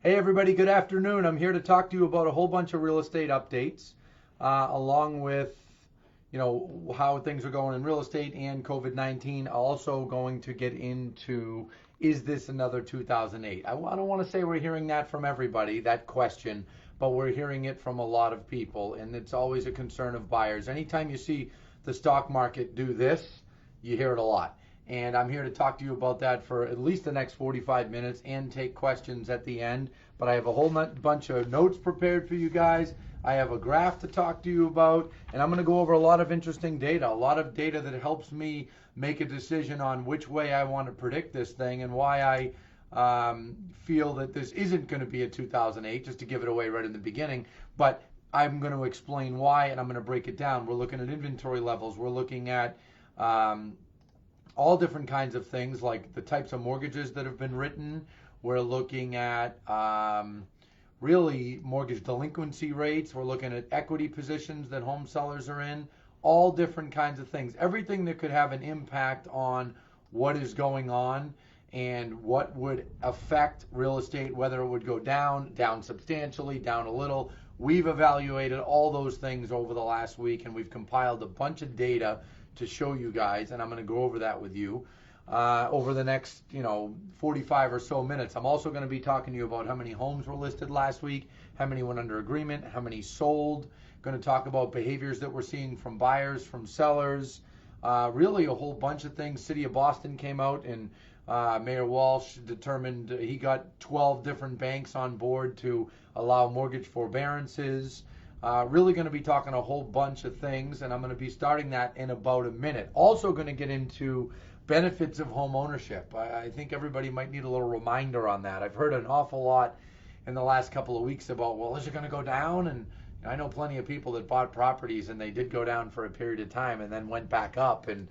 Hey everybody, good afternoon. I'm here to talk to you about a whole bunch of real estate updates, along with, how things are going in real estate and COVID-19. Also going to get into, is this another 2008? I don't want to say we're hearing that from everybody, that question, but we're hearing it from a lot of people, and it's always a concern of buyers. Anytime you see the stock market do this, you hear it a lot. And I'm here to talk to you about that for at least the next 45 minutes and take questions at the end. But I have a whole bunch of notes prepared for you guys. I have a graph to talk to you about, and I'm going to go over a lot of interesting data, a lot of data that helps me make a decision on which way I want to predict this thing and why I feel that this isn't going to be a 2008, just to give it away right in the beginning. But I'm going to explain why, and I'm going to break it down. We're looking at inventory levels. We're looking at all different kinds of things, like the types of mortgages that have been written. We're looking at really mortgage delinquency rates. We're looking at equity positions that home sellers are in, all different kinds of things. Everything that could have an impact on what is going on and what would affect real estate, whether it would go down substantially, down a little. We've evaluated all those things over the last week, and we've compiled a bunch of data to show you guys, and I'm going to go over that with you over the next 45 or so minutes. I'm also going to be talking to you about how many homes were listed last week, how many went under agreement, how many sold. Going to talk about behaviors that we're seeing from buyers, from sellers, really a whole bunch of things. City of Boston came out, and Mayor Walsh determined he got 12 different banks on board to allow mortgage forbearances. Really going to be talking a whole bunch of things, and I'm going to be starting that in about a minute. Also going to get into benefits of home ownership. I think everybody might need a little reminder on that. I've heard an awful lot in the last couple of weeks about, well, is it going to go down? And I know plenty of people that bought properties and they did go down for a period of time and then went back up, and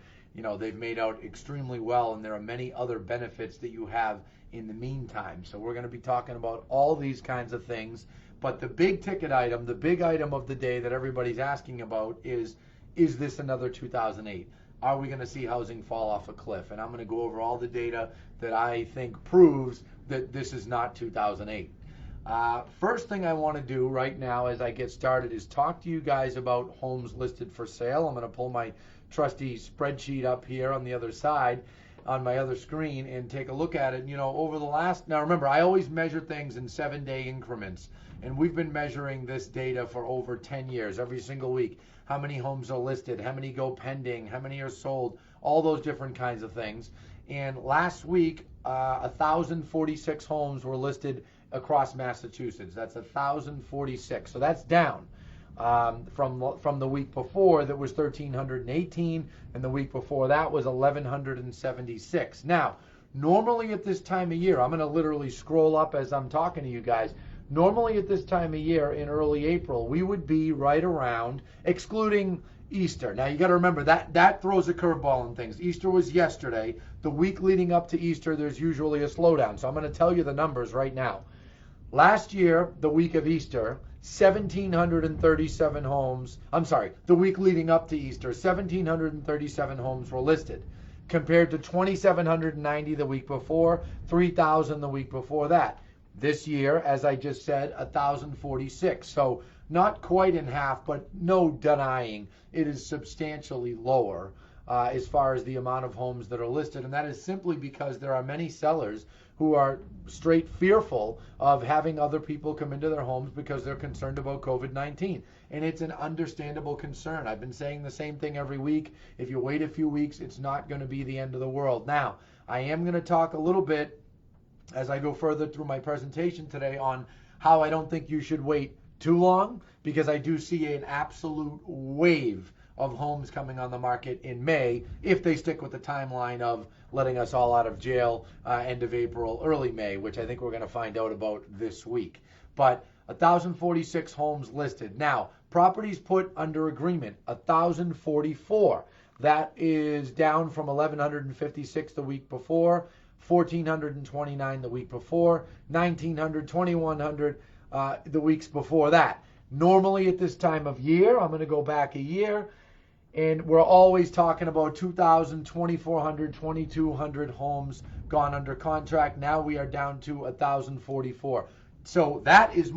they've made out extremely well, and there are many other benefits that you have in the meantime. So we're going to be talking about all these kinds of things. But the big ticket item, the big item of the day that everybody's asking about is this another 2008? Are we going to see housing fall off a cliff? And I'm going to go over all the data that I think proves that this is not 2008. First thing I want to do right now as I get started is talk to you guys about homes listed for sale. I'm going to pull my trusty spreadsheet up here on the other side, on my other screen, and take a look at it. Over the last, now remember, I always measure things in 7-day increments, and we've been measuring this data for over 10 years, every single week. How many homes are listed, how many go pending, how many are sold, all those different kinds of things. And last week, 1,046 homes were listed across Massachusetts. That's 1,046, so that's down from the week before. That was 1,318, and the week before that was 1,176. Now, normally at this time of year, I'm going to literally scroll up as I'm talking to you guys. Normally at this time of year in early April, we would be right around, excluding Easter. Now you got to remember that throws a curveball in things. Easter was yesterday. The week leading up to Easter, there's usually a slowdown. So I'm going to tell you the numbers right now. Last year, the week of Easter, 1,737 homes. I'm sorry, the week leading up to Easter, 1,737 homes were listed, compared to 2,790 the week before, 3,000 the week before that. This year, as I just said, 1,046. So not quite in half, but no denying it is substantially lower as far as the amount of homes that are listed. And that is simply because there are many sellers who are straight fearful of having other people come into their homes because they're concerned about COVID-19. And it's an understandable concern. I've been saying the same thing every week. If you wait a few weeks, it's not going to be the end of the world. Now, I am going to talk a little bit as I go further through my presentation today on how I don't think you should wait too long, because I do see an absolute wave of homes coming on the market in May if they stick with the timeline of letting us all out of jail end of April, early May, which I think we're going to find out about this week. But 1,046 homes listed. Now, properties put under agreement, 1,044. That is down from 1,156 the week before, 1,429 the week before, 1,900, 2,100 the weeks before that. Normally at this time of year, I'm going to go back a year, and we're always talking about 2,000, 2,400, 2,200 homes gone under contract. Now we are down to 1,044. So that is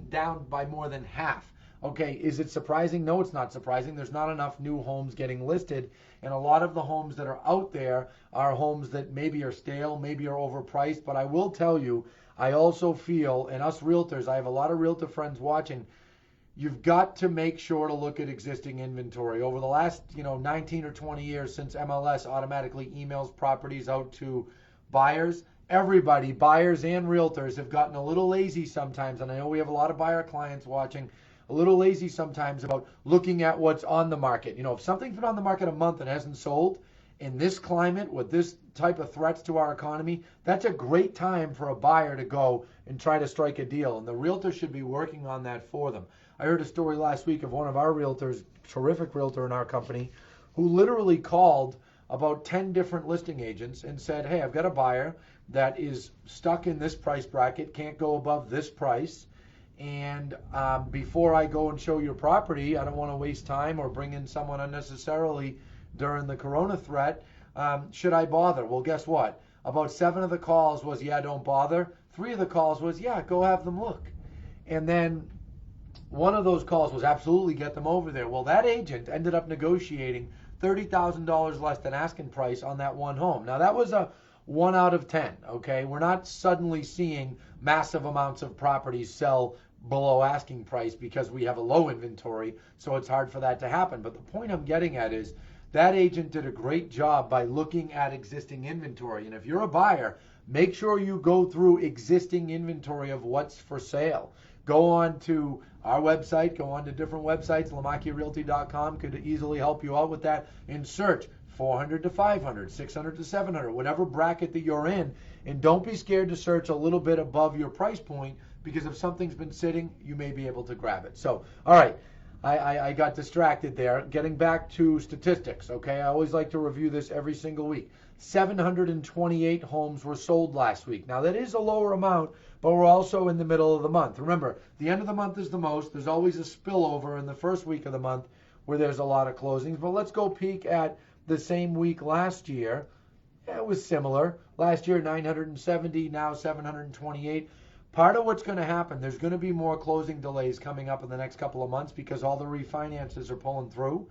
down by more than half. Okay, is it surprising? No, it's not surprising. There's not enough new homes getting listed, and a lot of the homes that are out there are homes that maybe are stale, maybe are overpriced. But I will tell you, I also feel, and us realtors, I have a lot of realtor friends watching, you've got to make sure to look at existing inventory. Over the last, 19 or 20 years since MLS automatically emails properties out to buyers, everybody, buyers and realtors, have gotten a little lazy sometimes, and I know we have a lot of buyer clients watching, a little lazy sometimes about looking at what's on the market. If something's been on the market a month and hasn't sold, in this climate with this type of threats to our economy, that's a great time for a buyer to go and try to strike a deal, and the realtor should be working on that for them. I heard a story last week of one of our realtors, terrific realtor in our company, who literally called about 10 different listing agents and said, hey, I've got a buyer that is stuck in this price bracket, can't go above this price, and before I go and show your property, I don't want to waste time or bring in someone unnecessarily during the corona threat. Should I bother? Well, guess what? About 7 of the calls was, yeah, don't bother. 3 of the calls was, yeah, go have them look. And then one of those calls was absolutely get them over there. Well, that agent ended up negotiating $30,000 less than asking price on that one home. Now, that was a 1 out of 10, okay? We're not suddenly seeing massive amounts of properties sell below asking price because we have a low inventory, so it's hard for that to happen. But the point I'm getting at is that agent did a great job by looking at existing inventory. And if you're a buyer, make sure you go through existing inventory of what's for sale. Go on to our website, go on to different websites, LamacchiaRealty.com could easily help you out with that, and search 400 to 500, 600 to 700, whatever bracket that you're in. And don't be scared to search a little bit above your price point, because if something's been sitting, you may be able to grab it. So, all right. I got distracted there. Getting back to statistics, okay? I always like to review this every single week. 728 homes were sold last week. Now, that is a lower amount, but we're also in the middle of the month. Remember, the end of the month is the most. There's always a spillover in the first week of the month where there's a lot of closings. But let's go peek at the same week last year. Yeah, it was similar. Last year, 970, now 728. Part of what's going to happen, there's going to be more closing delays coming up in the next couple of months because all the refinances are pulling through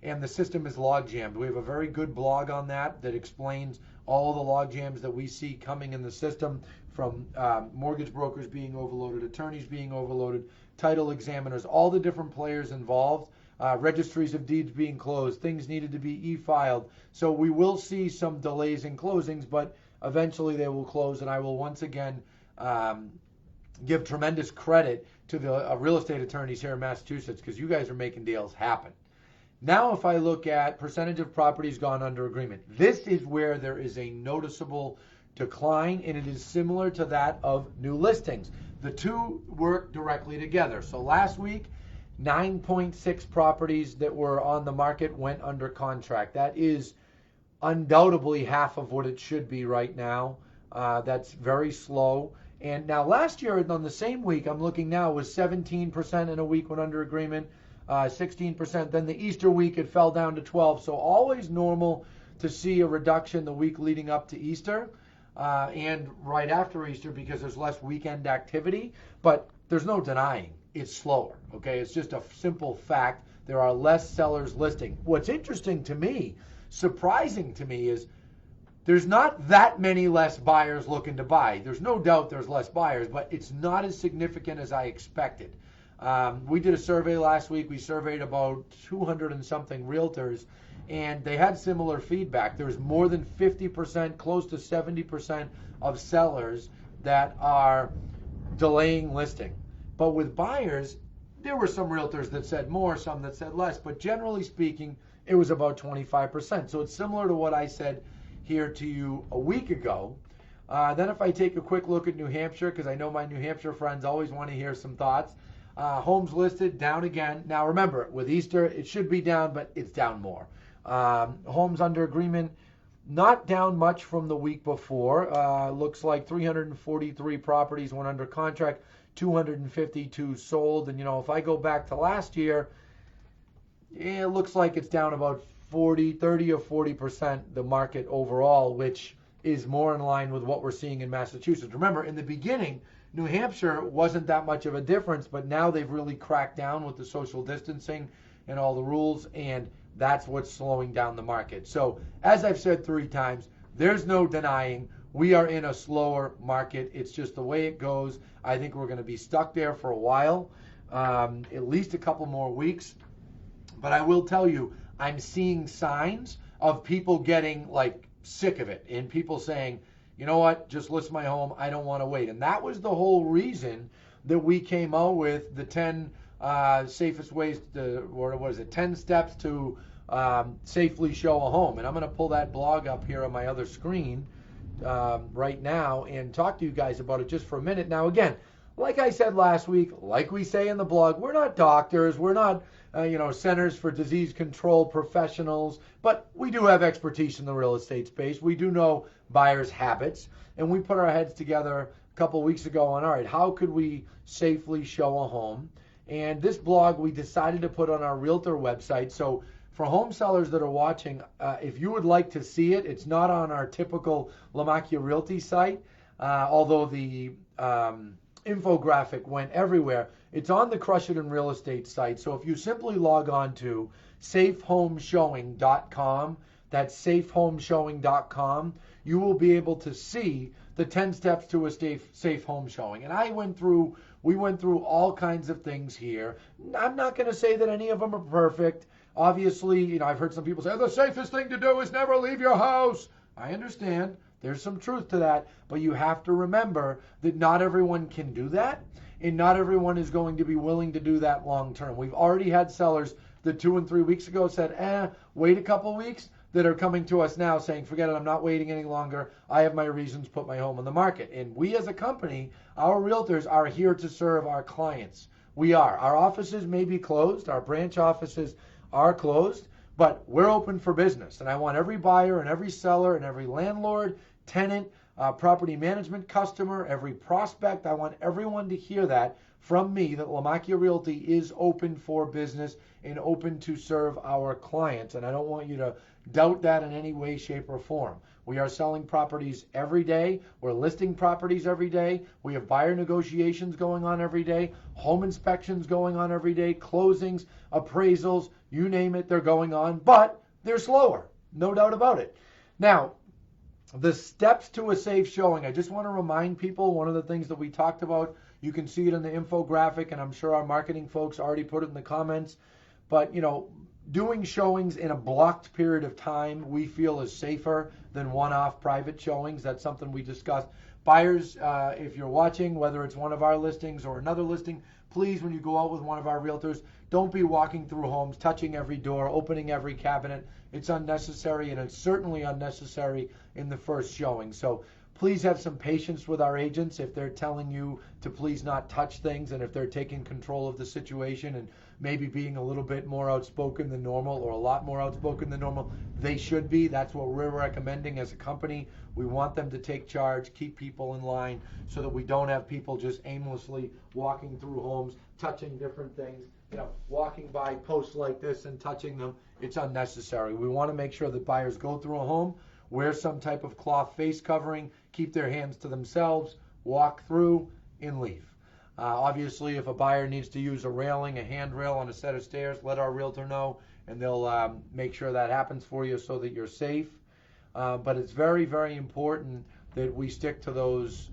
and the system is log jammed. We have a very good blog on that explains all the log jams that we see coming in the system, from mortgage brokers being overloaded, attorneys being overloaded, title examiners, all the different players involved, registries of deeds being closed, things needed to be e-filed. So we will see some delays in closings, but eventually they will close, and I will once again give tremendous credit to the real estate attorneys here in Massachusetts, because you guys are making deals happen. Now, if I look at percentage of properties gone under agreement, this is where there is a noticeable decline, and it is similar to that of new listings. The two work directly together. So last week, 9.6 properties that were on the market went under contract. That is undoubtedly half of what it should be right now. That's very slow. And now last year on the same week, I'm looking now, was 17% in a week went under agreement, 16%. Then the Easter week, it fell down to 12. So always normal to see a reduction the week leading up to Easter and right after Easter, because there's less weekend activity. But there's no denying it's slower, okay? It's just a simple fact. There are less sellers listing. What's interesting to me, surprising to me, is there's not that many less buyers looking to buy. There's no doubt there's less buyers, but it's not as significant as I expected. We did a survey last week. We surveyed about 200 and something realtors, and they had similar feedback. There's more than 50%, close to 70% of sellers that are delaying listing. But with buyers, there were some realtors that said more, some that said less, but generally speaking, it was about 25%. So it's similar to what I said here to you a week ago. Then if I take a quick look at New Hampshire, because I know my New Hampshire friends always want to hear some thoughts. Homes listed down again. Now remember, with Easter, it should be down, but it's down more. Homes under agreement, not down much from the week before. Looks like 343 properties went under contract, 252 sold. And if I go back to last year, it looks like it's down about 30 or 40% the market overall, which is more in line with what we're seeing in Massachusetts. Remember, in the beginning, New Hampshire wasn't that much of a difference, but now they've really cracked down with the social distancing and all the rules, and that's what's slowing down the market. So, as I've said 3 times, there's no denying we are in a slower market. It's just the way it goes. I think we're going to be stuck there for a while, at least a couple more weeks. But I will tell you, I'm seeing signs of people getting like sick of it, and people saying, you know what, just list my home, I don't want to wait. And that was the whole reason that we came out with the 10 safest ways to, or what is it, 10 steps to safely show a home. And I'm going to pull that blog up here on my other screen right now and talk to you guys about it just for a minute. Now, again, like I said last week, like we say in the blog, we're not doctors, we're not Centers for Disease Control professionals, but we do have expertise in the real estate space. We do know buyers' habits, and we put our heads together a couple weeks ago on, all right, how could we safely show a home? And this blog we decided to put on our Realtor website. So for home sellers that are watching, if you would like to see it, it's not on our typical Lamacchia Realty site, although the infographic went everywhere. It's on the Crush It in Real Estate site. So if you simply log on to safehomeshowing.com, that's safehomeshowing.com, you will be able to see the 10 steps to a safe home showing. And we went through all kinds of things here. I'm not going to say that any of them are perfect. Obviously, I've heard some people say, the safest thing to do is never leave your house. I understand. There's some truth to that, but you have to remember that not everyone can do that, and not everyone is going to be willing to do that long term. We've already had sellers that 2 and 3 weeks ago said, wait a couple weeks, that are coming to us now saying, forget it, I'm not waiting any longer. I have my reasons, put my home on the market. And we as a company, our realtors are here to serve our clients. We are. Our offices may be closed. Our branch offices are closed, but we're open for business. And I want every buyer and every seller and every landlord, tenant, property management customer, every prospect, I want everyone to hear that from me, that Lamacchia Realty is open for business and open to serve our clients. And I don't want you to doubt that in any way, shape, or form. We are selling properties every day. We're listing properties every day. We have buyer negotiations going on every day, home inspections going on every day, closings, appraisals, you name it, they're going on, but they're slower, no doubt about it. Now, the steps to a safe showing, I just want to remind people, one of the things that we talked about, you can see it in the infographic, and I'm sure our marketing folks already put it in the comments, but doing showings in a blocked period of time we feel is safer than one-off private showings. That's something we discussed. Buyers, if you're watching, whether it's one of our listings or another listing, please, when you go out with one of our realtors, don't be walking through homes, touching every door, opening every cabinet. It's unnecessary, and it's certainly unnecessary in the first showing. So please have some patience with our agents if they're telling you to please not touch things, and if they're taking control of the situation and maybe being a little bit more outspoken than normal, or a lot more outspoken than normal. They should be. That's what we're recommending as a company. We want them to take charge, keep people in line, so that we don't have people just aimlessly walking through homes, touching different things, walking by posts like this and touching them. It's unnecessary. We want to make sure that buyers go through a home, wear some type of cloth face covering, keep their hands to themselves, walk through, and leave. Obviously, if a buyer needs to use a railing, a handrail on a set of stairs, let our realtor know, and they'll make sure that happens for you so that you're safe. But it's very, very important that we stick to those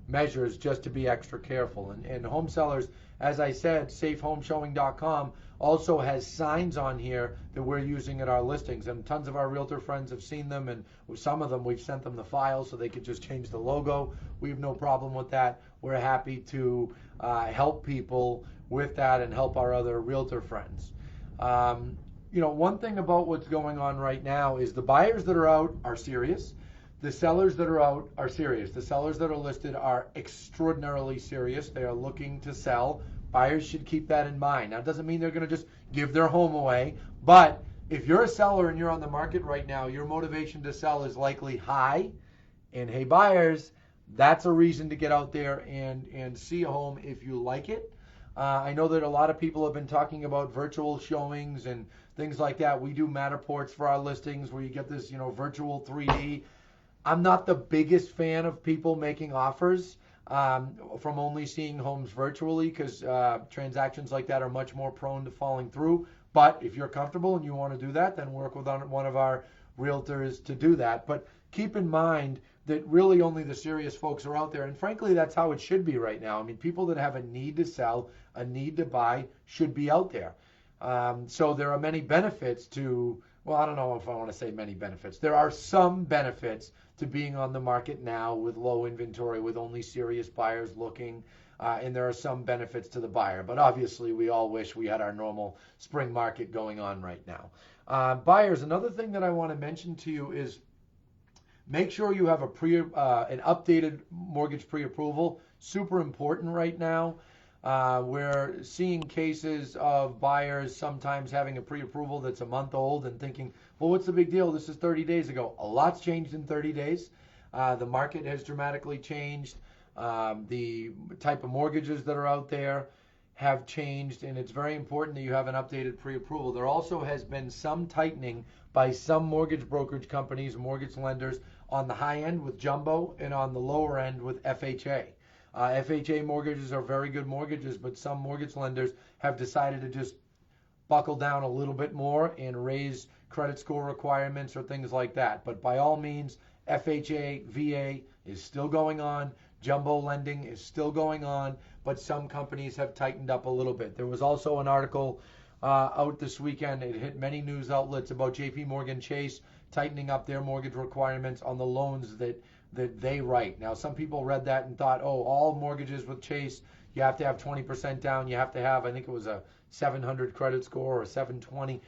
measures just to be extra careful. And home sellers, as I said, safehomeshowing.com also has signs on here that we're using at our listings, and tons of our realtor friends have seen them, and some of them we've sent them the files so they could just change the logo. We have no problem with that. We're happy to help people with that and help our other realtor friends. One thing about what's going on right now is the buyers that are out are serious. The sellers that are out are serious. The sellers that are listed are extraordinarily serious. They are looking to sell. Buyers should keep that in mind. Now, it doesn't mean they're going to just give their home away, but if you're a seller and you're on the market right now, your motivation to sell is likely high. And hey, buyers, that's a reason to get out there and see a home if you like it. I know that a lot of people have been talking about virtual showings and things like that. We do Matterports for our listings where you get this, virtual 3D. I'm not the biggest fan of people making offers from only seeing homes virtually, because transactions like that are much more prone to falling through. But if you're comfortable and you want to do that, then work with one of our realtors to do that. But keep in mind that really only the serious folks are out there. And frankly, that's how it should be right now. I mean, people that have a need to sell, a need to buy, should be out there. So there are many benefits to, well, I don't know if I want to say many benefits. There are some benefits to being on the market now with low inventory, with only serious buyers looking. And there are some benefits to the buyer. But obviously, we all wish we had our normal spring market going on right now. Buyers, another thing that I want to mention to you is make sure you have an updated mortgage pre-approval. Super important right now. We're seeing cases of buyers sometimes having a pre-approval that's a month old and thinking, well, what's the big deal? This is 30 days ago. A lot's changed in 30 days. The market has dramatically changed. The type of mortgages that are out there have changed, and it's very important that you have an updated pre-approval. There also has been some tightening by some mortgage brokerage companies, mortgage lenders, on the high end with jumbo and on the lower end with FHA. FHA mortgages are very good mortgages, but some mortgage lenders have decided to just buckle down a little bit more and raise credit score requirements or things like that. But by all means, FHA, VA is still going on. Jumbo lending is still going on, but some companies have tightened up a little bit. There was also an article out this weekend. It hit many news outlets about JP Morgan Chase tightening up their mortgage requirements on the loans that they write. Now, some people read that and thought, oh, all mortgages with Chase, you have to have 20% down. You have to have, I think it was a 700 credit score or 720.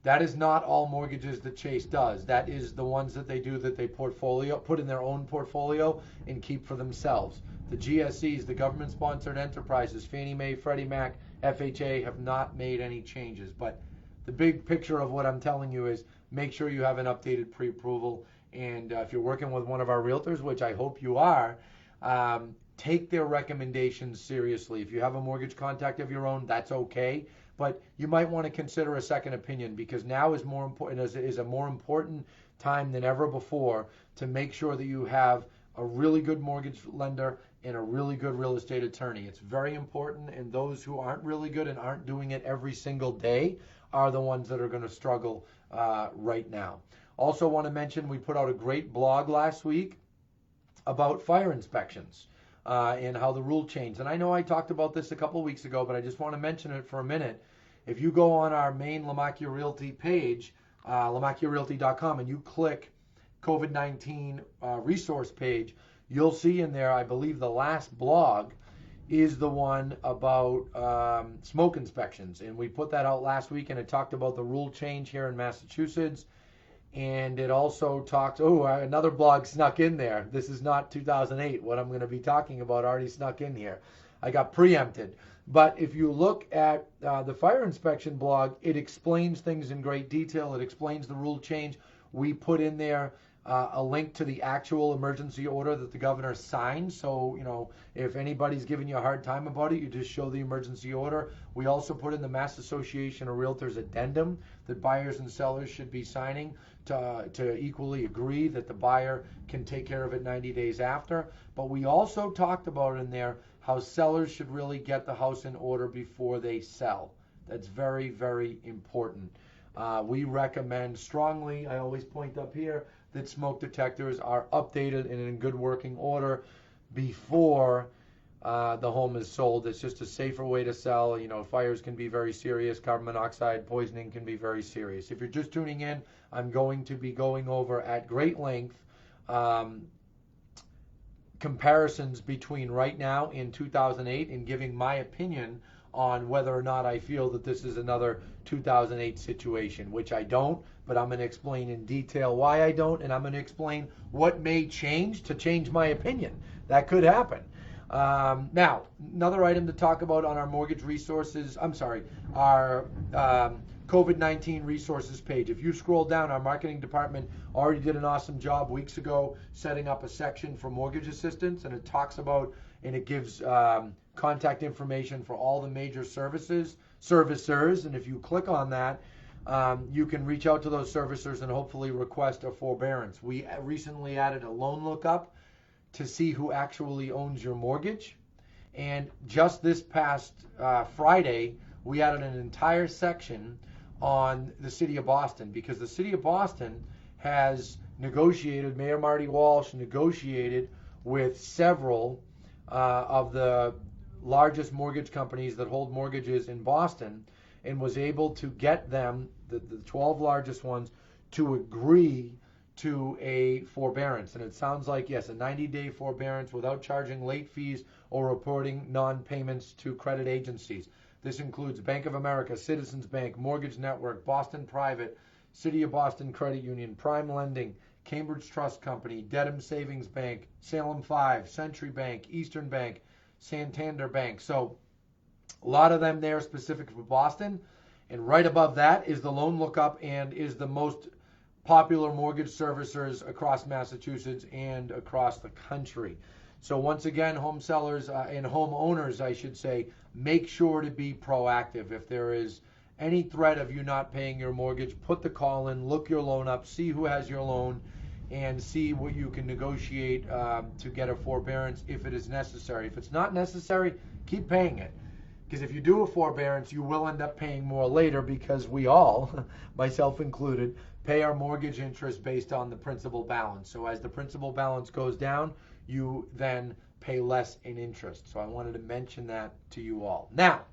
That is not all mortgages that Chase does. That is the ones that they do that they put in their own portfolio and keep for themselves. The GSEs, the government-sponsored enterprises, Fannie Mae, Freddie Mac, FHA, have not made any changes. But the big picture of what I'm telling you is make sure you have an updated pre-approval. And if you're working with one of our realtors, which I hope you are, take their recommendations seriously. If you have a mortgage contact of your own, that's okay. But you might want to consider a second opinion, because now is more important, is a more important time than ever before to make sure that you have a really good mortgage lender and a really good real estate attorney. It's very important, and those who aren't really good and aren't doing it every single day are the ones that are going to struggle right now. Also want to mention, we put out a great blog last week about fire inspections and how the rule changed. And I know I talked about this a couple weeks ago, but I just want to mention it for a minute. If you go on our main Lamacchia Realty page, lamacchiarealty.com, and you click COVID-19 resource page, you'll see in there, I believe the last blog is the one about smoke inspections. And we put that out last week, and it talked about the rule change here in Massachusetts. And it also talks, another blog snuck in there. This is not 2008. What I'm going to be talking about already snuck in here. I got preempted. But if you look at the fire inspection blog, it explains things in great detail. It explains the rule change. We put in there a link to the actual emergency order that the governor signed. So, if anybody's giving you a hard time about it, you just show the emergency order. We also put in the Mass Association of Realtors addendum that buyers and sellers should be signing to equally agree that the buyer can take care of it 90 days after. But we also talked about in there how sellers should really get the house in order before they sell. That's very, very important. We recommend strongly, I always point up here, that smoke detectors are updated and in good working order before the home is sold. It's just a safer way to sell. Fires can be very serious. Carbon monoxide poisoning can be very serious. If you're just tuning in, I'm going to be going over at great length comparisons between right now and 2008 and giving my opinion on whether or not I feel that this is another 2008 situation, which I don't, but I'm going to explain in detail why I don't, and I'm going to explain what may change to change my opinion. That could happen. Now, another item to talk about on our mortgage resources, our COVID-19 resources page. If you scroll down, our marketing department already did an awesome job weeks ago setting up a section for mortgage assistance, and it talks about, and it gives contact information for all the major servicers, and if you click on that, you can reach out to those servicers and hopefully request a forbearance. We recently added a loan lookup to see who actually owns your mortgage. And just this past Friday, we added an entire section on the city of Boston, because the city of Boston has negotiated, Mayor Marty Walsh negotiated with several of the largest mortgage companies that hold mortgages in Boston, and was able to get them, the 12 largest ones, to agree to a forbearance. And it sounds like, yes, a 90-day forbearance without charging late fees or reporting non-payments to credit agencies. This includes Bank of America, Citizens Bank, Mortgage Network, Boston Private, City of Boston Credit Union, Prime Lending, Cambridge Trust Company, Dedham Savings Bank, Salem 5, Century Bank, Eastern Bank, Santander Bank. So a lot of them there specific for Boston. And right above that is the loan lookup and is the most popular mortgage servicers across Massachusetts and across the country. So once again, home sellers and homeowners, I should say, make sure to be proactive. If there is any threat of you not paying your mortgage, put the call in, look your loan up, see who has your loan, and see what you can negotiate to get a forbearance if it is necessary. If it's not necessary, keep paying it. Because if you do a forbearance, you will end up paying more later, because we all, myself included, pay our mortgage interest based on the principal balance. So as the principal balance goes down, you then pay less in interest. So I wanted to mention that to you all. Now,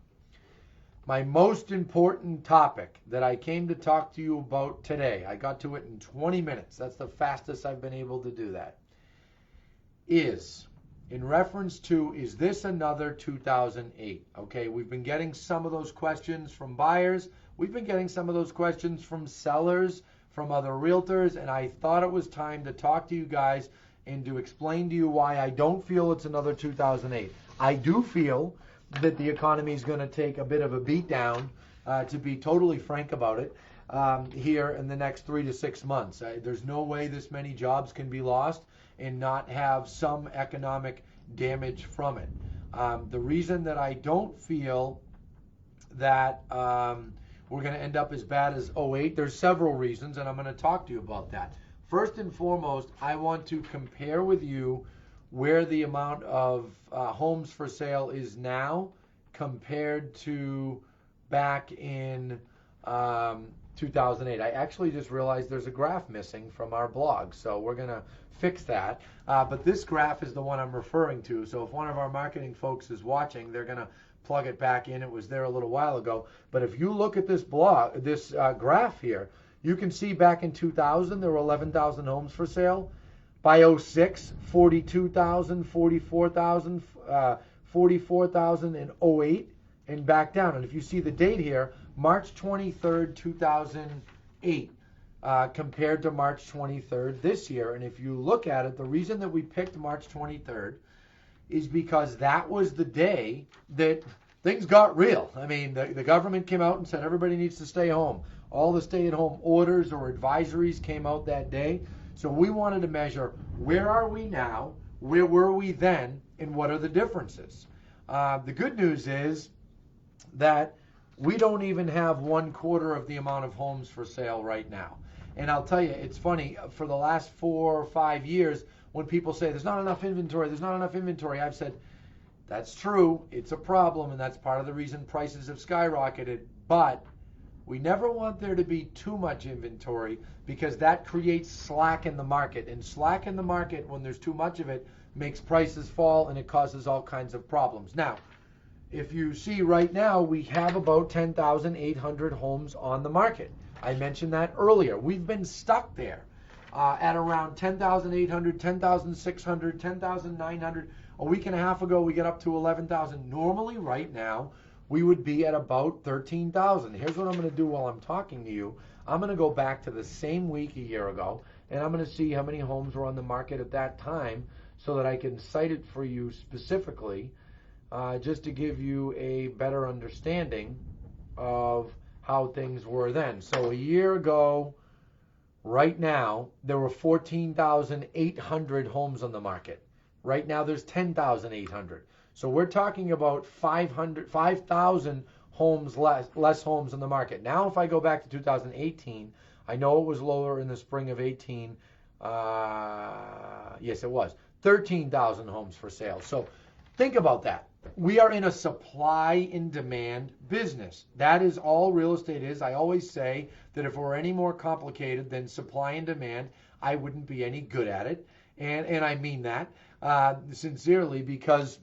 my most important topic that I came to talk to you about today, I got to it in 20 minutes. That's the fastest I've been able to do that. Is in reference to, is this another 2008? Okay, we've been getting some of those questions from buyers. We've been getting some of those questions from sellers, from other realtors, and I thought it was time to talk to you guys and to explain to you why I don't feel it's another 2008. I do feel that the economy is going to take a bit of a beat down, to be totally frank about it, here in the next 3 to 6 months. There's no way this many jobs can be lost and not have some economic damage from it. The reason that I don't feel that we're going to end up as bad as 08, there's several reasons, and I'm going to talk to you about that. First and foremost, I want to compare with you where the amount of homes for sale is now compared to back in 2008. I actually just realized there's a graph missing from our blog, so we're going to fix that. But this graph is the one I'm referring to, so if one of our marketing folks is watching, they're going to plug it back in. It was there a little while ago. But if you look at this graph here, you can see back in 2000 there were 11,000 homes for sale. By 06, 42,000, 44,000, 44,000 in 08, and back down. And if you see the date here, March 23rd, 2008, compared to March 23rd this year. And if you look at it, the reason that we picked March 23rd is because that was the day that things got real. I mean, the government came out and said everybody needs to stay home. All the stay-at-home orders or advisories came out that day. So we wanted to measure, where are we now, where were we then, and what are the differences? The good news is that we don't even have 1/4 of the amount of homes for sale right now. And I'll tell you, it's funny, for the last 4 or 5 years, when people say there's not enough inventory, I've said, that's true, it's a problem, and that's part of the reason prices have skyrocketed, but we never want there to be too much inventory, because that creates slack in the market. And slack in the market, when there's too much of it, makes prices fall, and it causes all kinds of problems. Now, if you see right now, we have about 10,800 homes on the market. I mentioned that earlier. We've been stuck there at around 10,800, 10,600, 10,900. A week and a half ago, we get up to 11,000. Normally, right now, we would be at about 13,000. Here's what I'm going to do while I'm talking to you. I'm going to go back to the same week a year ago, and I'm going to see how many homes were on the market at that time so that I can cite it for you specifically, just to give you a better understanding of how things were then. So a year ago, right now, there were 14,800 homes on the market. Right now, there's 10,800. So we're talking about 5,000 less homes in the market. Now, if I go back to 2018, I know it was lower in the spring of 18. Yes, it was 13,000 homes for sale. So think about that. We are in a supply and demand business. That is all real estate is. I always say that if we're any more complicated than supply and demand, I wouldn't be any good at it. And I mean that sincerely, because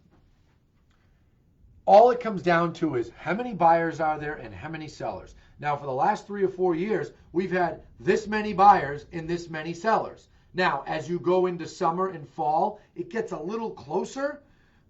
all it comes down to is how many buyers are there and how many sellers. Now, for the last 3 or 4 years, we've had this many buyers and this many sellers. Now, as you go into summer and fall, it gets a little closer.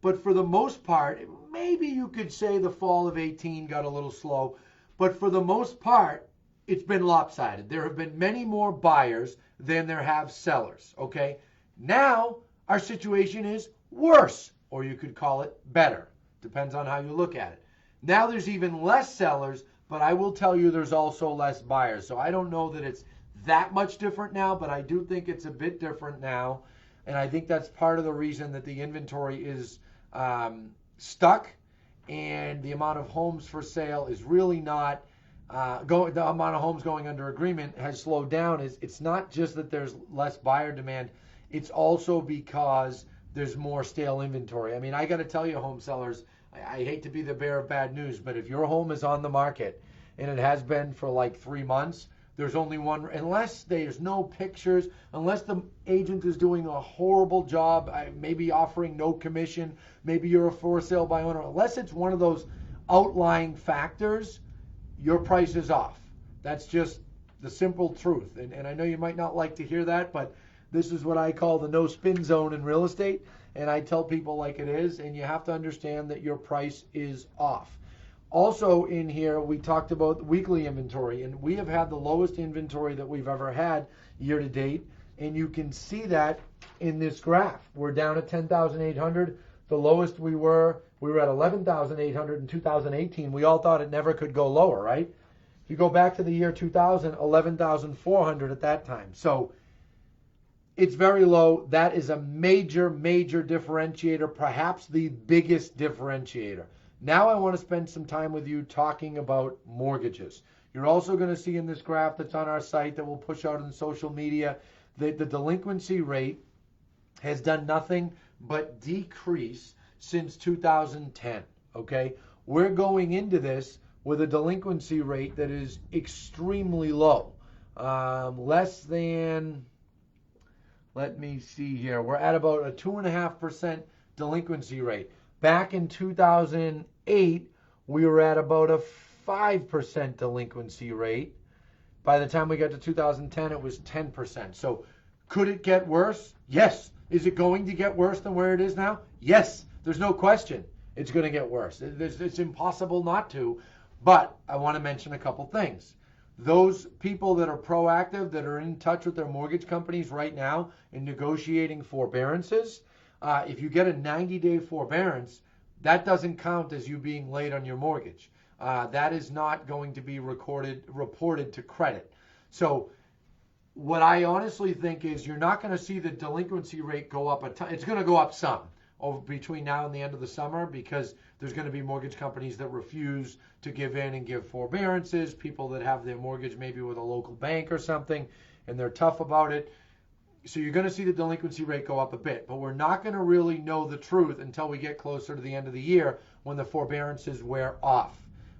But for the most part, maybe you could say the fall of 18 got a little slow. But for the most part, it's been lopsided. There have been many more buyers than there have sellers, okay? Now, our situation is worse, or you could call it better. Depends on how you look at it. Now there's even less sellers, but I will tell you there's also less buyers. So I don't know that it's that much different now, but I do think it's a bit different now. And I think that's part of the reason that the inventory is stuck, and the amount of homes for sale is really not the amount of homes going under agreement has slowed down. It's not just that there's less buyer demand, it's also because there's more stale inventory. I mean, I got to tell you, home sellers, I hate to be the bearer of bad news, but if your home is on the market and it has been for like 3 months, there's only one, unless there's no pictures, unless the agent is doing a horrible job, maybe offering no commission, maybe you're a for sale by owner, unless it's one of those outlying factors, your price is off. That's just the simple truth. And I know you might not like to hear that, but this is what I call the no spin zone in real estate. And I tell people like it is, and you have to understand that your price is off. Also in here, we talked about weekly inventory, and we have had the lowest inventory that we've ever had year to date, and you can see that in this graph. We're down at 10,800. The lowest we were at 11,800 in 2018. We all thought it never could go lower, right? If you go back to the year 2000, 11,400 at that time. So it's very low. That is a major, major differentiator, perhaps the biggest differentiator. Now I want to spend some time with you talking about mortgages. You're also going to see in this graph that's on our site that we'll push out on social media that the delinquency rate has done nothing but decrease since 2010, okay? We're going into this with a delinquency rate that is extremely low. Less than, let me see here, we're at about a 2.5% delinquency rate. Back in 2008, we were at about a 5% delinquency rate. By the time we got to 2010, it was 10%. So could it get worse? Yes. Is it going to get worse than where it is now? Yes. There's no question it's going to get worse. It's impossible not to. But I want to mention a couple things. Those people that are proactive, that are in touch with their mortgage companies right now in negotiating forbearances, if you get a 90-day forbearance, that doesn't count as you being late on your mortgage. That is not going to be reported to credit. So what I honestly think is you're not going to see the delinquency rate go up a ton. It's going to go up some over between now and the end of the summer, because there's going to be mortgage companies that refuse to give in and give forbearances, people that have their mortgage maybe with a local bank or something, and they're tough about it. So you're going to see the delinquency rate go up a bit, but we're not going to really know the truth until we get closer to the end of the year when the forbearances wear off.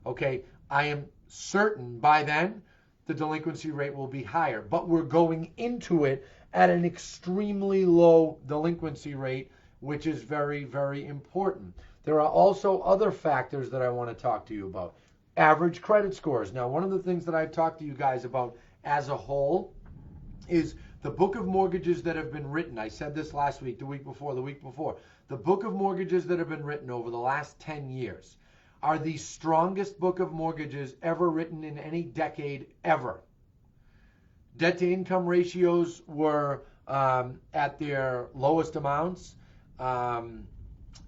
Okay, I am certain by then the delinquency rate will be higher, but we're going into it at an extremely low delinquency rate, which is very, very important. There are also other factors that I want to talk to you about. Average credit scores. Now, one of the things that I've talked to you guys about as a whole is the book of mortgages that have been written. I said this last week, the week before. The book of mortgages that have been written over the last 10 years are the strongest book of mortgages ever written in any decade ever. Debt to income ratios were at their lowest amounts.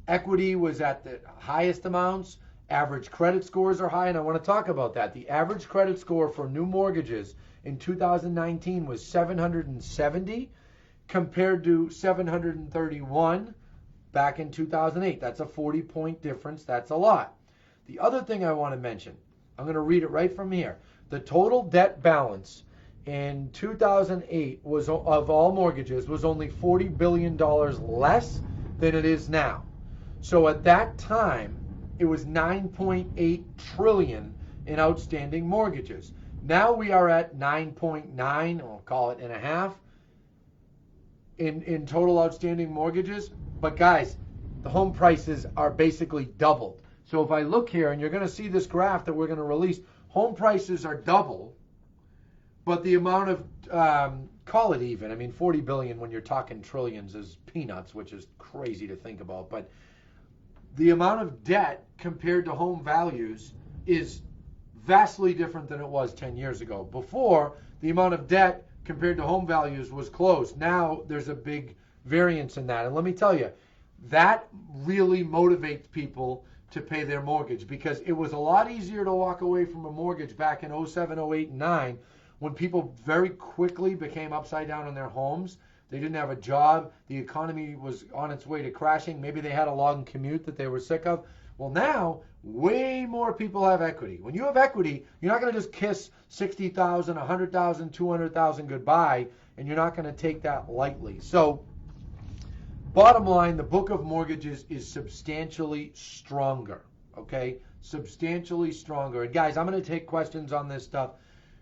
Equity was at the highest amounts. Average credit scores are high, and I want to talk about that. The average credit score for new mortgages in 2019 was 770 compared to 731 back in 2008. That's a 40-point difference. That's a lot. The other thing I want to mention, I'm going to read it right from here. The total debt balance in 2008 was of all mortgages was only $40 billion less than it is now. So at that time, it was 9.8 trillion in outstanding mortgages. Now we are at 9.9, we'll call it and a half, in total outstanding mortgages. But guys, the home prices are basically doubled. So if I look here, and you're going to see this graph that we're going to release, home prices are double, but the amount of, call it even, I mean, 40 billion when you're talking trillions is peanuts, which is crazy to think about. But the amount of debt compared to home values is vastly different than it was 10 years ago. Before, the amount of debt compared to home values was close. Now there's a big variance in that. And let me tell you, that really motivates people to pay their mortgage, because it was a lot easier to walk away from a mortgage back in 07, 08, and 09 when people very quickly became upside down in their homes. They didn't have a job. The economy was on its way to crashing. Maybe they had a long commute that they were sick of. Well, now, way more people have equity. When you have equity, you're not going to just kiss 60,000, 100,000, 200,000 goodbye, and you're not going to take that lightly. So, bottom line, the book of mortgages is substantially stronger, okay? Substantially stronger. And guys, I'm going to take questions on this stuff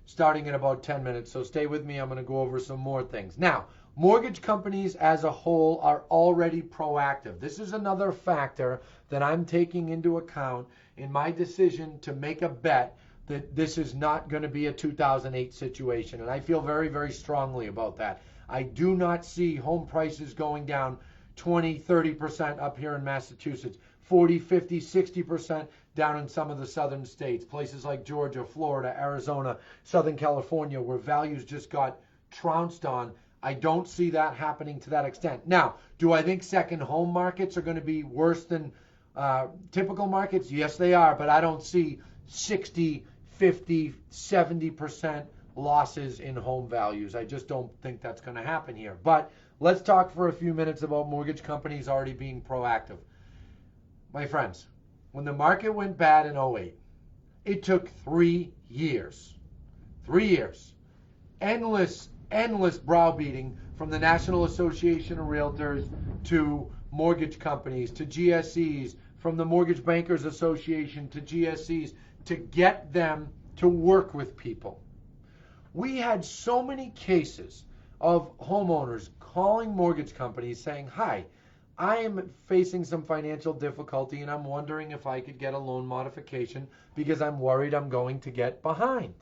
starting in about 10 minutes, so stay with me. I'm going to go over some more things. Now, mortgage companies as a whole are already proactive. This is another factor that I'm taking into account in my decision to make a bet that this is not going to be a 2008 situation. And I feel very, very strongly about that. I do not see home prices going down 20, 30% up here in Massachusetts, 40, 50, 60% down in some of the southern states, places like Georgia, Florida, Arizona, Southern California, where values just got trounced on. I don't see that happening to that extent. Now, do I think second home markets are going to be worse than typical markets? Yes, they are, but I don't see 60, 50, 70% losses in home values. I just don't think that's going to happen here. But let's talk for a few minutes about mortgage companies already being proactive. My friends, when the market went bad in 08, it took 3 years. 3 years. Endless browbeating from the National Association of Realtors to mortgage companies to GSEs, from the Mortgage Bankers Association to GSEs, to get them to work with people. We had so many cases of homeowners calling mortgage companies saying, "Hi, I am facing some financial difficulty and I'm wondering if I could get a loan modification because I'm worried I'm going to get behind."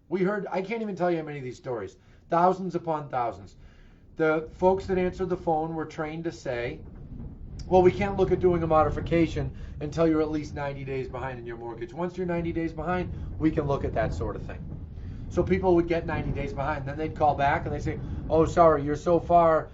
We heard, I can't even tell you how many of these stories, thousands upon thousands. The folks that answered the phone were trained to say, well, we can't look at doing a modification until you're at least 90 days behind in your mortgage. Once you're 90 days behind, we can look at that sort of thing. So people would get 90 days behind. Then they'd call back and they'd say, oh, sorry, you're so far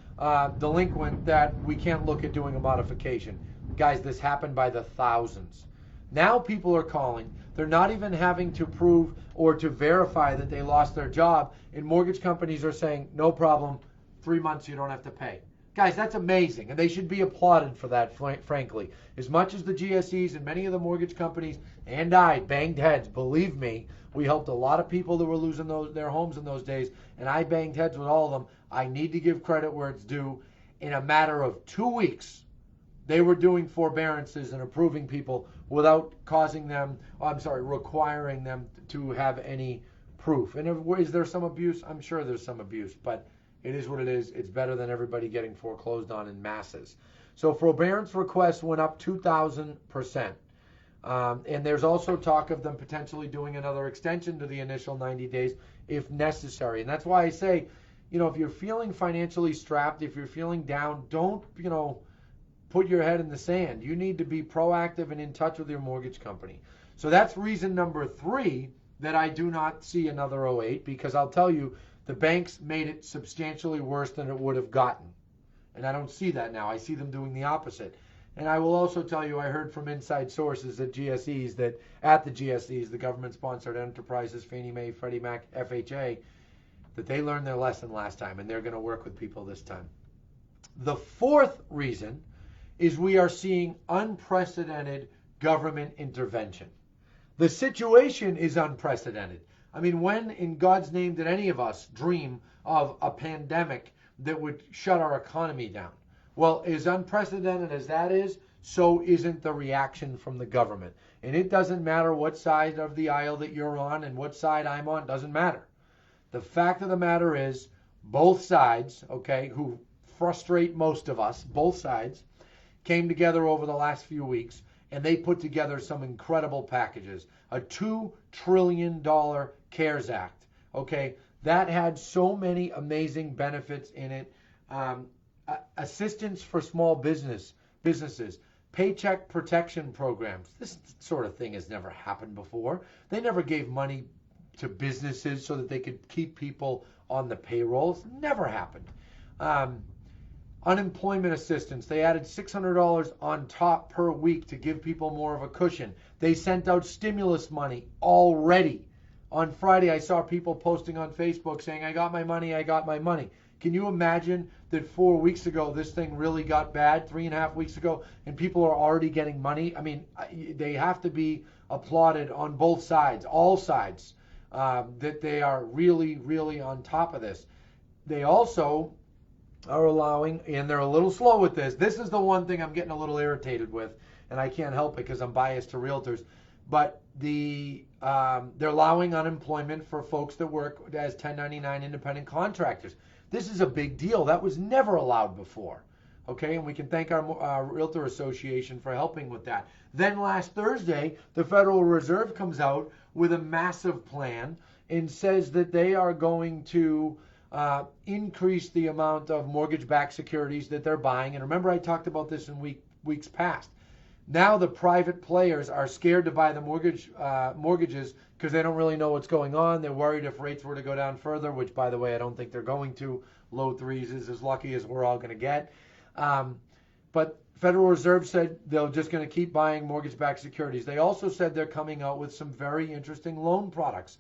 delinquent that we can't look at doing a modification. Guys, this happened by the thousands. Now people are calling. They're not even having to prove or to verify that they lost their job. And mortgage companies are saying, no problem, 3 months you don't have to pay. Guys, that's amazing. And they should be applauded for that, frankly. As much as the GSEs and many of the mortgage companies and I banged heads, believe me, we helped a lot of people that were losing their homes in those days. And I banged heads with all of them. I need to give credit where it's due. In a matter of 2 weeks, they were doing forbearances and approving people without requiring them to have any proof. And is there some abuse? I'm sure there's some abuse, but it is what it is. It's better than everybody getting foreclosed on in masses. So forbearance requests went up 2,000%. And there's also talk of them potentially doing another extension to the initial 90 days if necessary. And that's why I say, if you're feeling financially strapped, if you're feeling down, don't, put your head in the sand. You need to be proactive and in touch with your mortgage company. So that's reason number 3 that I do not see another 08, because I'll tell you, the banks made it substantially worse than it would have gotten. And I don't see that now. I see them doing the opposite. And I will also tell you, I heard from inside sources at GSEs that at the GSEs, the government-sponsored enterprises, Fannie Mae, Freddie Mac, FHA, that they learned their lesson last time and they're going to work with people this time. The 4th reason is we are seeing unprecedented government intervention. The situation is unprecedented. I mean, when in God's name did any of us dream of a pandemic that would shut our economy down? Well, as unprecedented as that is, so isn't the reaction from the government. And it doesn't matter what side of the aisle that you're on and what side I'm on, doesn't matter. The fact of the matter is, both sides, okay, who frustrate most of us, both sides, came together over the last few weeks and they put together some incredible packages. A $2 trillion CARES Act, okay, that had so many amazing benefits in it. Assistance for small businesses, paycheck protection programs. This sort of thing has never happened before. They never gave money to businesses so that they could keep people on the payrolls. Never happened. Unemployment assistance. They added $600 on top per week to give people more of a cushion. They sent out stimulus money already. On Friday, I saw people posting on Facebook saying, I got my money, I got my money. Can you imagine that 4 weeks ago this thing really got bad, 3.5 weeks ago, and people are already getting money? I mean, they have to be applauded on both sides, all sides, that they are really, really on top of this. They also are allowing, and they're a little slow with this. This is the one thing I'm getting a little irritated with, and I can't help it because I'm biased to realtors. But they're allowing unemployment for folks that work as 1099 independent contractors. This is a big deal. That was never allowed before. Okay, and we can thank our Realtor Association for helping with that. Then last Thursday, the Federal Reserve comes out with a massive plan and says that they are going to increase the amount of mortgage-backed securities that they're buying. And remember, I talked about this in weeks past. Now the private players are scared to buy the mortgages because they don't really know what's going on. They're worried if rates were to go down further, which, by the way, I don't think they're going to. Low threes is as lucky as we're all going to get. But Federal Reserve said they're just going to keep buying mortgage-backed securities. They also said they're coming out with some very interesting loan products.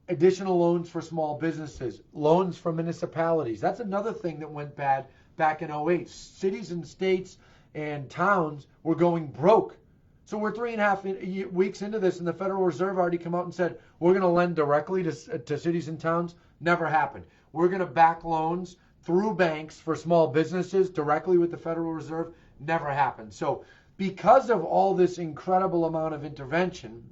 Additional loans for small businesses, loans for municipalities. That's another thing that went bad back in 2008. Cities and states and towns were going broke. So we're 3.5 weeks into this, and the Federal Reserve already come out and said, we're going to lend directly to cities and towns. Never happened. We're going to back loans through banks for small businesses directly with the Federal Reserve. Never happened. So because of all this incredible amount of intervention,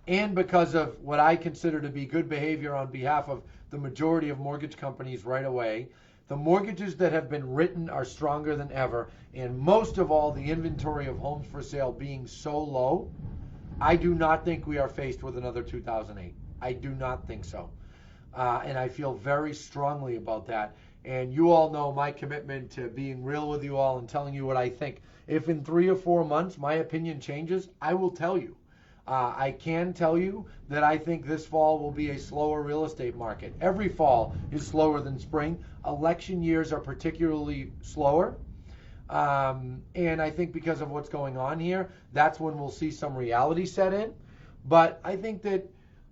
and because of what I consider to be good behavior on behalf of the majority of mortgage companies right away, the mortgages that have been written are stronger than ever, and most of all, the inventory of homes for sale being so low, I do not think we are faced with another 2008. I do not think so. And I feel very strongly about that. And you all know my commitment to being real with you all and telling you what I think. If in 3 or 4 months my opinion changes, I will tell you. I can tell you that I think this fall will be a slower real estate market. Every fall is slower than spring. Election years are particularly slower. And I think because of what's going on here, that's when we'll see some reality set in. But I think that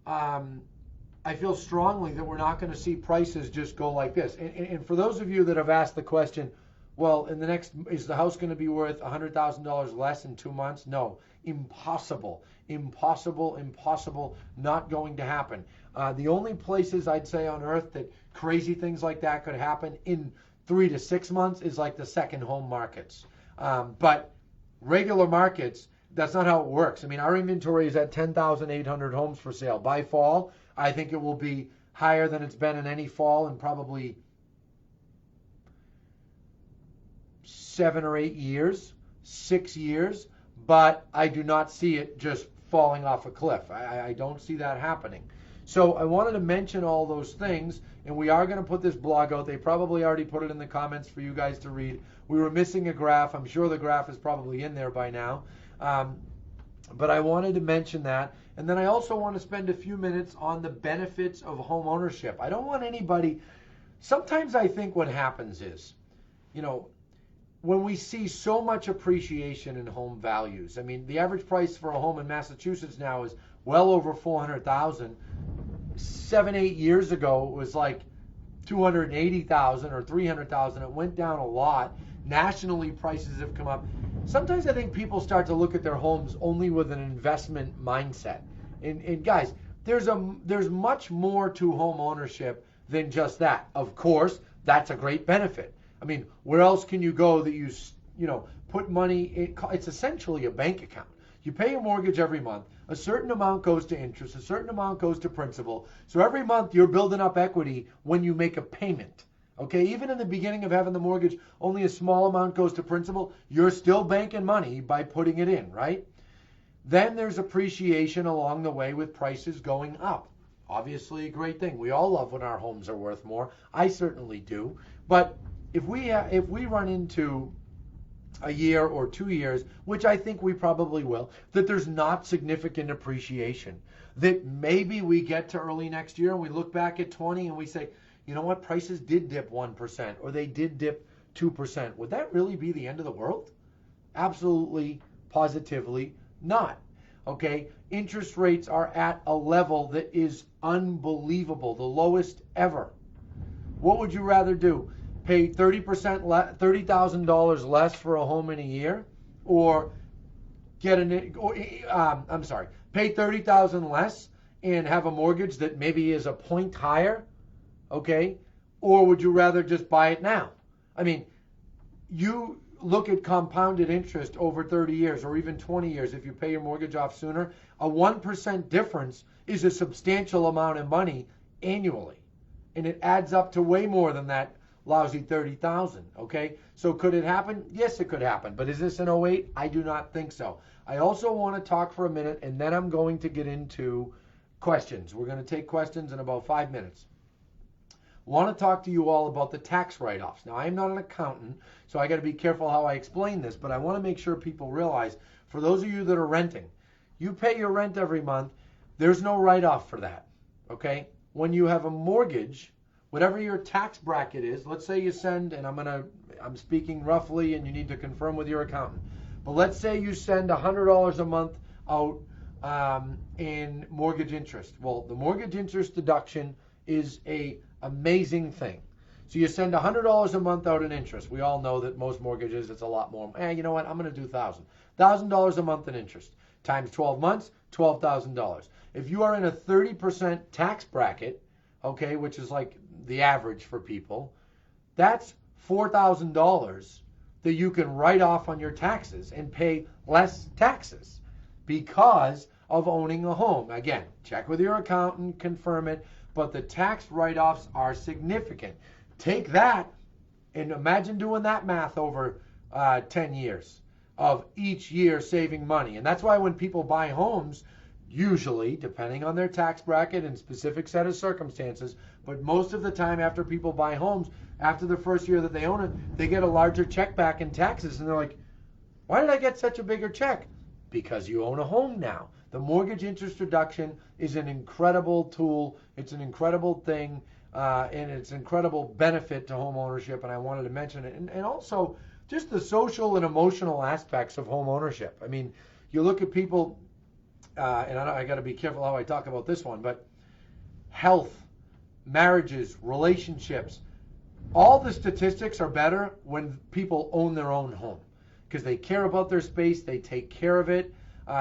I feel strongly that we're not going to see prices just go like this. And for those of you that have asked the question, well, is the house going to be worth $100,000 less in 2 months? No, impossible, not going to happen. The only places I'd say on earth that crazy things like that could happen in 3 to 6 months is like the second home markets. But regular markets, that's not how it works. I mean, our inventory is at 10,800 homes for sale. By fall, I think it will be higher than it's been in any fall in probably 7 or 8 years, 6 years, but I do not see it just falling off a cliff. I don't see that happening. So I wanted to mention all those things, and we are going to put this blog out. They probably already put it in the comments for you guys to read. We were missing a graph. I'm sure the graph is probably in there by now. But I wanted to mention that. And then I also want to spend a few minutes on the benefits of home ownership. I don't want anybody, sometimes I think what happens is, when we see so much appreciation in home values, I mean, the average price for a home in Massachusetts now is well over $400,000. 7-8 years ago, it was like $280,000 or $300,000. It went down a lot. Nationally, prices have come up. sometimes I think people start to look at their homes only with an investment mindset. And guys, there's much more to home ownership than just that. Of course, that's a great benefit. I mean, where else can you go that you put money in? It's essentially a bank account. You pay your mortgage every month. A certain amount goes to interest, a certain amount goes to principal. So every month you're building up equity when you make a payment. Okay, even in the beginning of having the mortgage, only a small amount goes to principal. You're still banking money by putting it in, right? Then there's appreciation along the way with prices going up. Obviously a great thing. We all love when our homes are worth more. I certainly do. But if we run into a year or 2 years, which I think we probably will, that there's not significant appreciation, that maybe we get to early next year and we look back at 20 and we say, you know what, prices did dip 1% or they did dip 2%. Would that really be the end of the world? Absolutely, positively not. Okay, interest rates are at a level that is unbelievable, the lowest ever. What would you rather do? Pay $30,000 less for a home in a year, or pay $30,000 less and have a mortgage that maybe is a point higher, okay? Or would you rather just buy it now? I mean, you look at compounded interest over 30 years or even 20 years if you pay your mortgage off sooner, a 1% difference is a substantial amount of money annually. And it adds up to way more than that lousy 30,000, okay? So could it happen? Yes, it could happen. But is this an '08? I do not think so. I also want to talk for a minute, and then I'm going to get into questions. We're going to take questions in about 5 minutes. I want to talk to you all about the tax write-offs. Now, I'm not an accountant, so I got to be careful how I explain this, but I want to make sure people realize, for those of you that are renting, you pay your rent every month. There's no write-off for that, okay? When you have a mortgage, whatever your tax bracket is, let's say you send, and I'm speaking roughly and you need to confirm with your accountant, but let's say you send $100 a month out in mortgage interest. Well, the mortgage interest deduction is a amazing thing. So you send $100 a month out in interest. We all know that most mortgages, it's a lot more. You know what? I'm going to do $1,000 a month in interest. Times 12 months, $12,000. If you are in a 30% tax bracket, okay, which is like the average for people, that's $4,000 that you can write off on your taxes and pay less taxes because of owning a home. Again, check with your accountant, confirm it, but the tax write-offs are significant. Take that and imagine doing that math over 10 years of each year saving money. And that's why when people buy homes, usually, depending on their tax bracket and specific set of circumstances, but most of the time after people buy homes, after the first year that they own it, they get a larger check back in taxes. And they're like, why did I get such a bigger check? Because you own a home now. The mortgage interest reduction is an incredible tool. It's an incredible thing, and it's an incredible benefit to home ownership, and I wanted to mention it. And also, just the social and emotional aspects of home ownership. I mean, you look at people, and I got to be careful how I talk about this one, but health, marriages, relationships, all the statistics are better when people own their own home because they care about their space, they take care of it.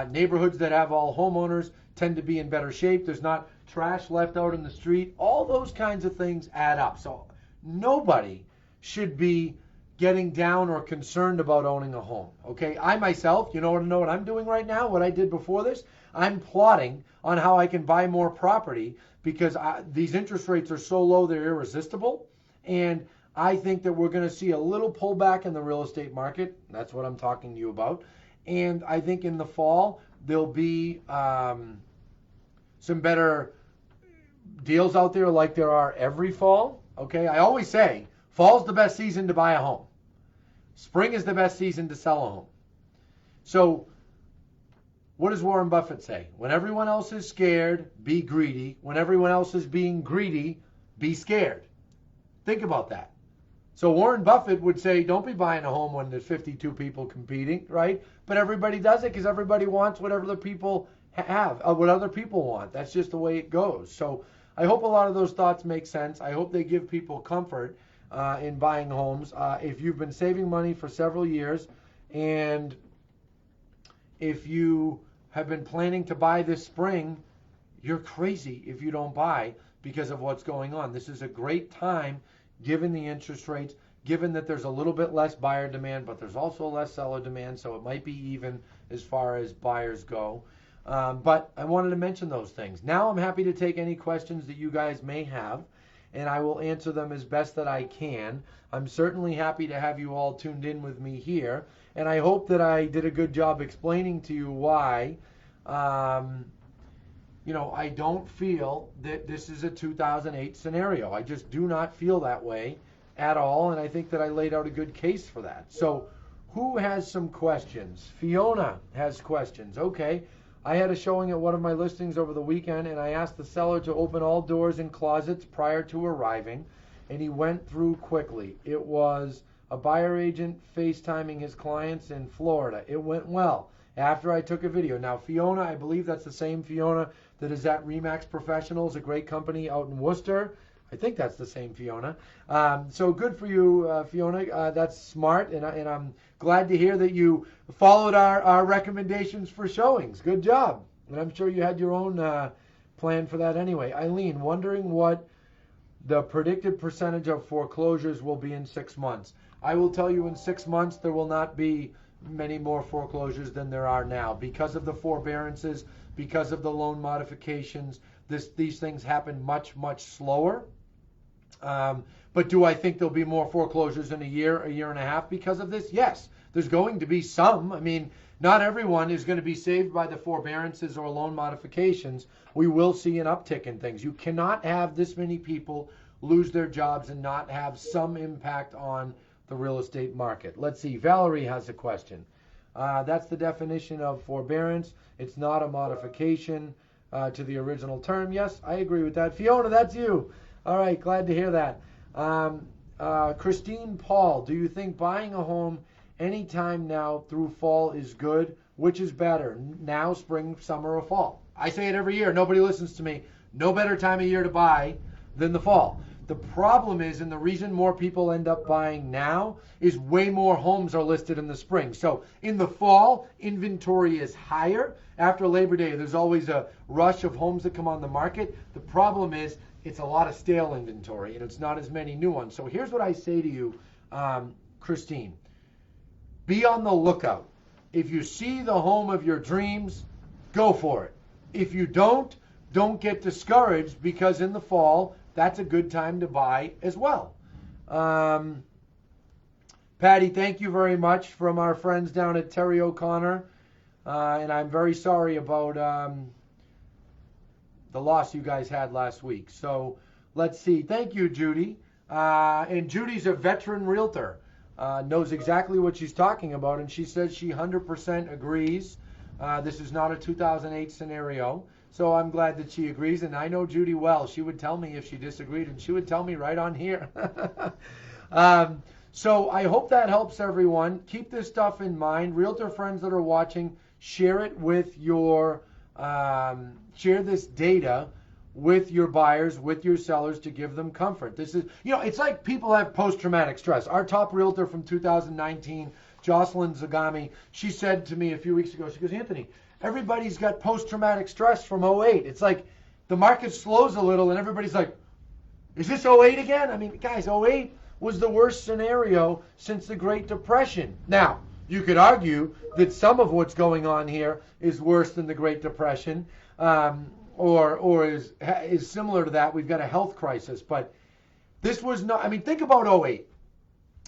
Neighborhoods that have all homeowners tend to be in better shape. There's not trash left out in the street. All those kinds of things add up. So nobody should be getting down or concerned about owning a home. Okay, I myself, you know what I'm doing right now, what I did before this? I'm plotting on how I can buy more property because these interest rates are so low they're irresistible. And I think that we're going to see a little pullback in the real estate market. That's what I'm talking to you about. And I think in the fall, there'll be some better deals out there like there are every fall. Okay, I always say fall's the best season to buy a home. Spring is the best season to sell a home. So what does Warren Buffett say? When everyone else is scared, be greedy. When everyone else is being greedy, be scared. Think about that. So Warren Buffett would say, don't be buying a home when there's 52 people competing, right? But everybody does it because everybody wants whatever the people have, what other people want. That's just the way it goes. So I hope a lot of those thoughts make sense. I hope they give people comfort in buying homes. If you've been saving money for several years And if you have been planning to buy this spring, you're crazy if you don't buy because of what's going on. This is a great time, given the interest rates, given that there's a little bit less buyer demand, but there's also less seller demand, so it might be even as far as buyers go. But I wanted to mention those things. Now I'm happy to take any questions that you guys may have, and I will answer them as best that I can. I'm certainly happy to have you all tuned in with me here, and I hope that I did a good job explaining to you why I don't feel that this is a 2008 scenario. I just do not feel that way at all, and I think that I laid out a good case for that. So who has some questions? Fiona has questions. Okay. I had a showing at one of my listings over the weekend, and I asked the seller to open all doors and closets prior to arriving, and he went through quickly. It was a buyer agent FaceTiming his clients in Florida. It went well after I took a video. Now, Fiona, I believe that's the same Fiona that is at Remax Professionals, a great company out in Worcester. I think that's the same Fiona. So good for you, Fiona. That's smart, and I'm glad to hear that you followed our recommendations for showings. Good job. And I'm sure you had your own plan for that anyway. Eileen, wondering what the predicted percentage of foreclosures will be in 6 months. I will tell you in 6 months there will not be many more foreclosures than there are now because of the forbearances, because of the loan modifications. These things happen much, much slower. But do I think there'll be more foreclosures in a year and a half because of this? Yes, there's going to be some. I mean, not everyone is going to be saved by the forbearances or loan modifications. We will see an uptick in things. You cannot have this many people lose their jobs and not have some impact on the real estate market. Let's see. Valerie has a question. That's the definition of forbearance. It's not a modification to the original term. Yes, I agree with that. Fiona, that's you. All right, glad to hear that. Christine Paul, do you think buying a home anytime now through fall is good? Which is better, now, spring, summer, or fall? I say it every year. Nobody listens to me. No better time of year to buy than the fall. The problem is, and the reason more people end up buying now, is way more homes are listed in the spring. So in the fall, inventory is higher. After Labor Day, there's always a rush of homes that come on the market. The problem is, it's a lot of stale inventory, and it's not as many new ones. So here's what I say to you, Christine. Be on the lookout. If you see the home of your dreams, go for it. If you don't get discouraged, because in the fall, that's a good time to buy as well. Patty, thank you very much from our friends down at Terry O'Connor. And I'm very sorry about the loss you guys had last week. So let's see. Thank you, Judy. And Judy's a veteran realtor, knows exactly what she's talking about, and she says she 100% agrees. This is not a 2008 scenario. So I'm glad that she agrees, and I know Judy well. She would tell me if she disagreed, and she would tell me right on here. So I hope that helps everyone. Keep this stuff in mind. Realtor friends that are watching, share it with your, share this data with your buyers, with your sellers, to give them comfort. This is, it's like people have post-traumatic stress. Our top realtor from 2019, Jocelyn Zagami, she said to me a few weeks ago, she goes, Anthony, everybody's got post-traumatic stress from '08. It's like the market slows a little and everybody's like, is this '08 again? I mean, guys, '08 was the worst scenario since the Great Depression. Now, you could argue that some of what's going on here is worse than the Great Depression, or is similar to that. We've got a health crisis, but this was not, I mean, think about '08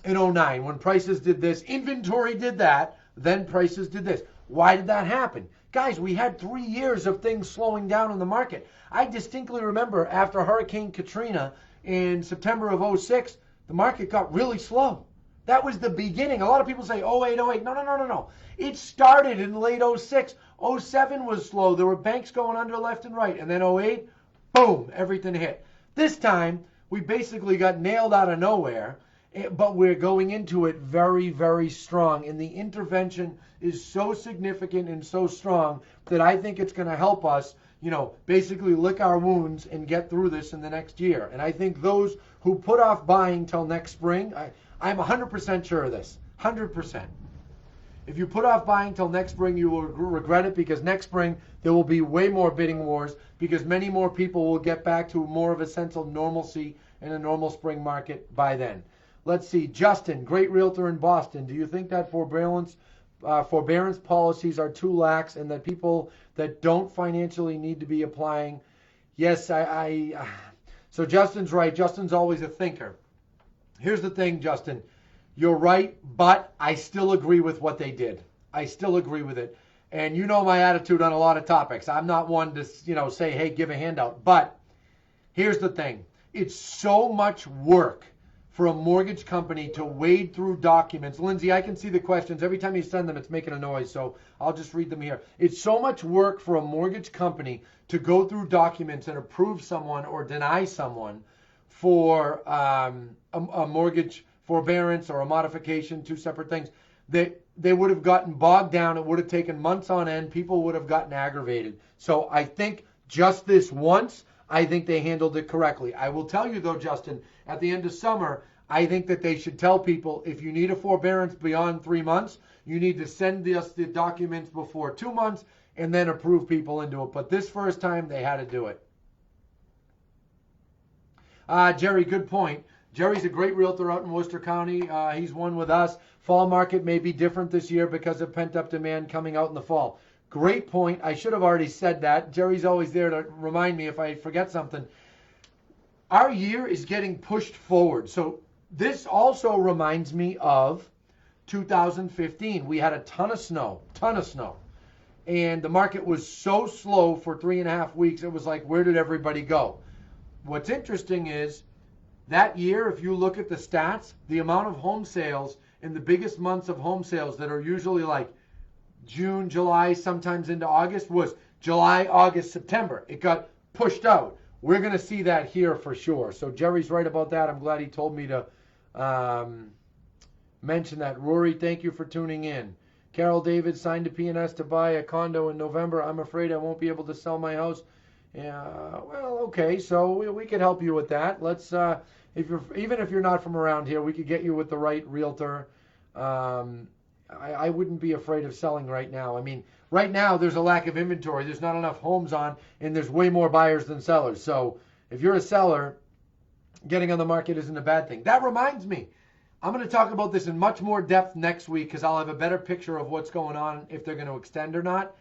and '09 when prices did this, inventory did that, then prices did this. Why did that happen? Guys, we had 3 years of things slowing down in the market. I distinctly remember after Hurricane Katrina in September of '06, the market got really slow. That was the beginning. A lot of people say '08, '08. No. It started in late '06. '07 was slow. There were banks going under left and right. And then '08, boom, everything hit. This time, we basically got nailed out of nowhere, but we're going into it very, very strong. And the intervention is so significant and so strong that I think it's going to help us, basically lick our wounds and get through this in the next year. And I think those who put off buying till next spring, I'm 100% sure of this. 100%. If you put off buying till next spring, you will regret it, because next spring there will be way more bidding wars, because many more people will get back to more of a sense of normalcy in a normal spring market by then. Let's see. Justin, great realtor in Boston. Do you think that forbearance policies are too lax and that people that don't financially need to be applying? Yes, so Justin's right. Justin's always a thinker. Here's the thing, Justin. You're right, but I still agree with what they did. I still agree with it. And you know my attitude on a lot of topics. I'm not one to, say, hey, give a handout. But here's the thing. It's so much work for a mortgage company to wade through documents. Lindsay, I can see the questions. Every time you send them, it's making a noise, so I'll just read them here. It's so much work for a mortgage company to go through documents and approve someone or deny someone for a mortgage forbearance or a modification, two separate things. They would have gotten bogged down. It would have taken months on end. People would have gotten aggravated. So I think just this once, I think they handled it correctly. I will tell you, though, Justin, at the end of summer, I think that they should tell people, if you need a forbearance beyond 3 months, you need to send us the documents before 2 months and then approve people into it. But this first time, they had to do it. Jerry, good point. Jerry's a great realtor out in Worcester County. He's one with us. Fall market may be different this year because of pent-up demand coming out in the fall. Great point. I should have already said that. Jerry's always there to remind me if I forget something. Our year is getting pushed forward. So this also reminds me of 2015. We had a ton of snow. And the market was so slow for 3.5 weeks, it was like, where did everybody go? What's interesting is that year, if you look at the stats, the amount of home sales in the biggest months of home sales that are usually like June, July, sometimes into August, was July, August, September. It got pushed out. We're going to see that here for sure. So Jerry's right about that. I'm glad he told me to mention that. Rory, thank you for tuning in. Carol David signed a P&S to buy a condo in November. I'm afraid I won't be able to sell my house. Well, okay, so we could help you with that. Let's, even if you're not from around here, we could get you with the right realtor. I wouldn't be afraid of selling right now. I mean, right now there's a lack of inventory. There's not enough homes on, and there's way more buyers than sellers. So if you're a seller, getting on the market isn't a bad thing. That reminds me, I'm going to talk about this in much more depth next week because I'll have a better picture of what's going on, if they're going to extend or not.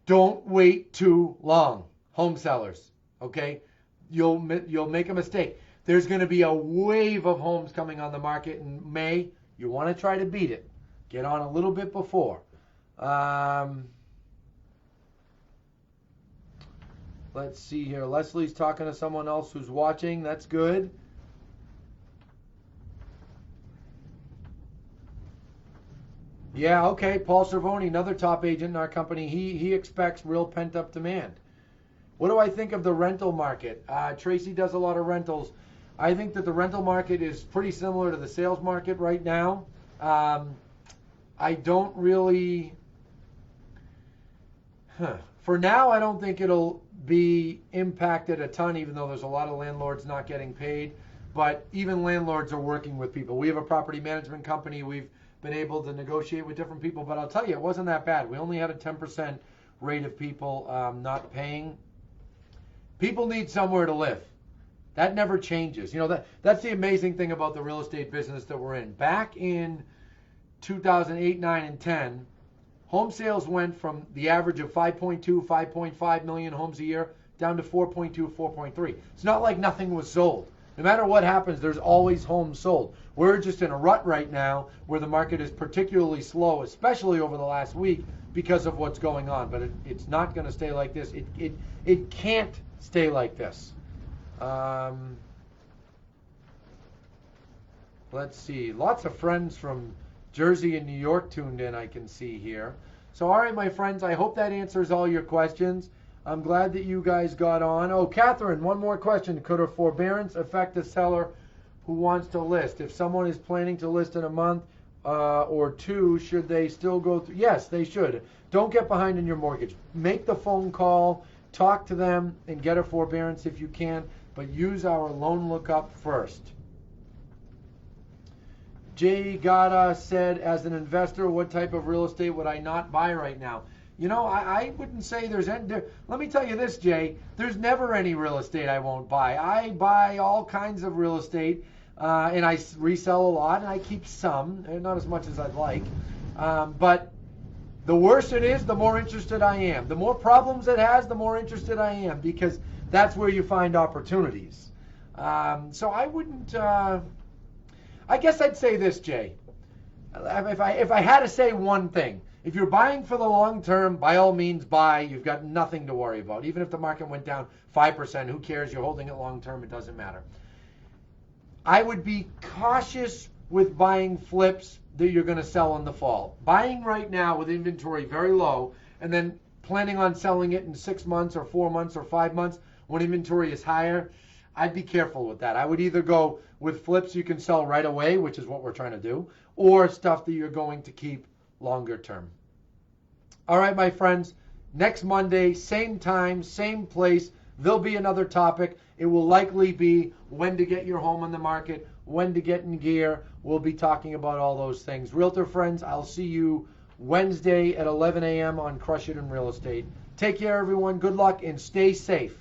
Don't wait too long, home sellers, okay? You'll make a mistake. There's going to be a wave of homes coming on the market in May. You want to try to beat it. Get on a little bit before. Let's see here. Leslie's talking to someone else who's watching. That's good. Yeah, okay. Paul Cervoni, another top agent in our company. He expects real pent-up demand. What do I think of the rental market? Tracy does a lot of rentals. I think that the rental market is pretty similar to the sales market right now. I don't really, for now, I don't think it'll be impacted a ton, even though there's a lot of landlords not getting paid. But even landlords are working with people. We have a property management company. We've been able to negotiate with different people. But I'll tell you, it wasn't that bad. We only had a 10% rate of people not paying. People need somewhere to live. That never changes. That's the amazing thing about the real estate business that we're in. Back in 2008, 9, and 10, home sales went from the average of 5.2, 5.5 million homes a year down to 4.2, 4.3. It's not like nothing was sold. No matter what happens, there's always homes sold. We're just in a rut right now where the market is particularly slow, especially over the last week because of what's going on. But it's not going to stay like this. It can't stay like this. Let's see. Lots of friends from Jersey and New York tuned in, I can see here. So, all right, my friends, I hope that answers all your questions. I'm glad that you guys got on. Oh, Catherine, one more question. Could a forbearance affect a seller who wants to list? If someone is planning to list in a month or two, should they still go through? Yes, they should. Don't get behind in your mortgage. Make the phone call, talk to them, and get a forbearance if you can, but use our loan lookup first. Jay Gata said, as an investor, what type of real estate would I not buy right now? You know, I wouldn't say there's any. Let me tell you this, Jay. There's never any real estate I won't buy. I buy all kinds of real estate, and I resell a lot, and I keep some, not as much as I'd like. But the worse it is, the more interested I am. The more problems it has, the more interested I am, because that's where you find opportunities. So I wouldn't. I guess I'd say this, Jay. If I had to say one thing. If you're buying for the long term, by all means buy. You've got nothing to worry about. Even if the market went down 5%, who cares? You're holding it long term. It doesn't matter. I would be cautious with buying flips that you're going to sell in the fall. Buying right now with inventory very low and then planning on selling it in 6 months or 4 months or 5 months when inventory is higher, I'd be careful with that. I would either go with flips you can sell right away, which is what we're trying to do, or stuff that you're going to keep longer term. All right, my friends, next Monday, same time, same place, there'll be another topic. It will likely be when to get your home on the market, when to get in gear. We'll be talking about all those things. Realtor friends, I'll see you Wednesday at 11 a.m. on Crush It in Real Estate. Take care, everyone. Good luck and stay safe.